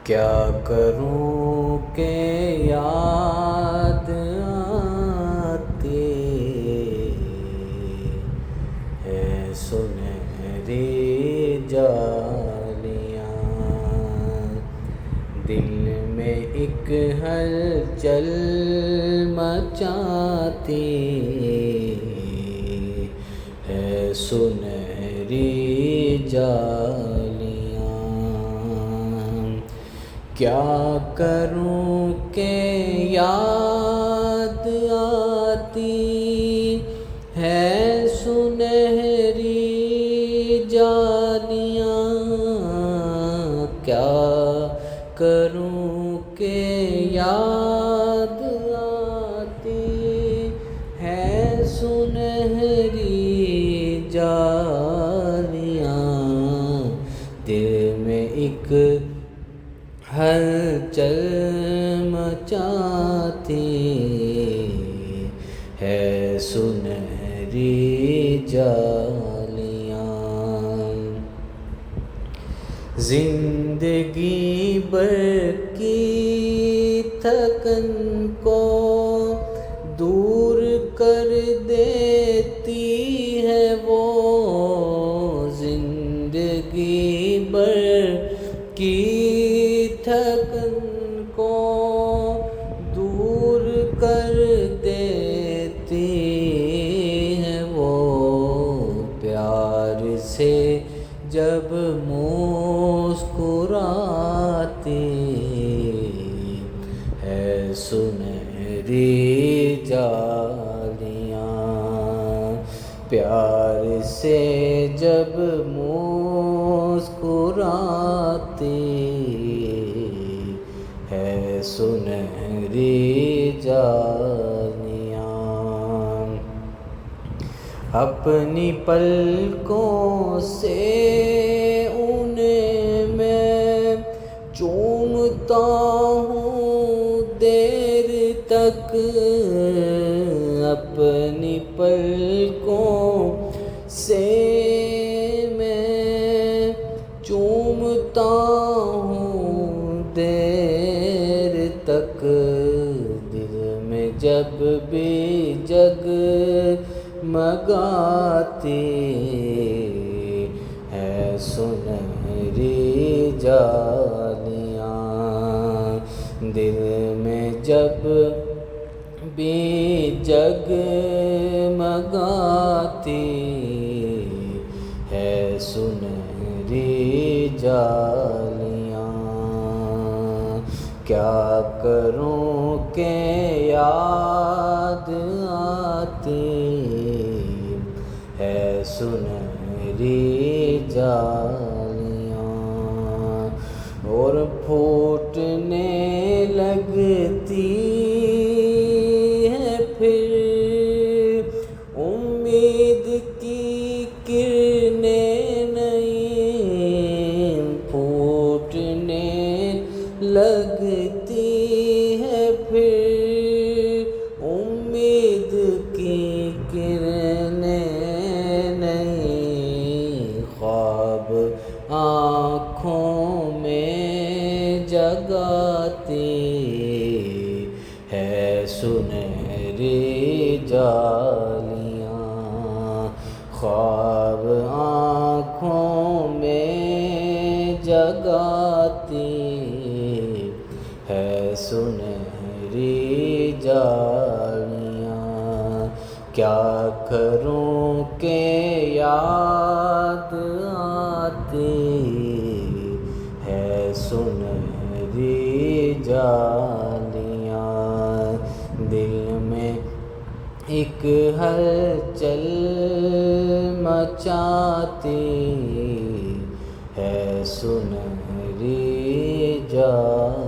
کیا کروں کہ یاد آتی ہے سنہری جالیاں، دل میں ایک ہلچل مچاتی ہے سنہری جالیاں۔ کیا کروں کہ یاد آتی ہے سنہری جالیاں، کیا کروں کہ یاد آتی ہے سنہری جالیاں، دل میں ایک ہلچل مچاتی ہے سنہری جالیاں۔ زندگی بھر کی تھکن کو دور کر دیتی ہے وہ، زندگی بھر کی تھکن کو دور کر دیتی ہے وہ، پیار سے جب مسکراتی ہے سنہری جالیاں، پیار سے جب مسکراتی ہے سنہری جالیاں۔ اپنی پلکوں سے انہیں میں چومتا ہوں دیر تک، اپنی پلکوں سے میں چومتا ہوں دیر تک، دل میں جب بھی جگمگاتی ہے سنہری جالیاں، دل میں جب بھی جگمگاتی ہے سنہری جالیاں۔ کیا کروں کہ یاد آتی ہے سنہری جالیاں، اور پھوٹنے لگتی ہے پھر امید کی کرنیں نئی، پھوٹنے لگتی ہے پھر امید کی کرنیں نئی، خواب آنکھوں میں جگاتی ہے سنہری جالیاں، خواب آنکھوں میں جگاتی ہے سنہری جالیاں۔ کیا کروں کہ یاد آتی ہے سنہری جالیاں، دل میں ایک ہلچل مچاتی ہے سنہری جالیاں۔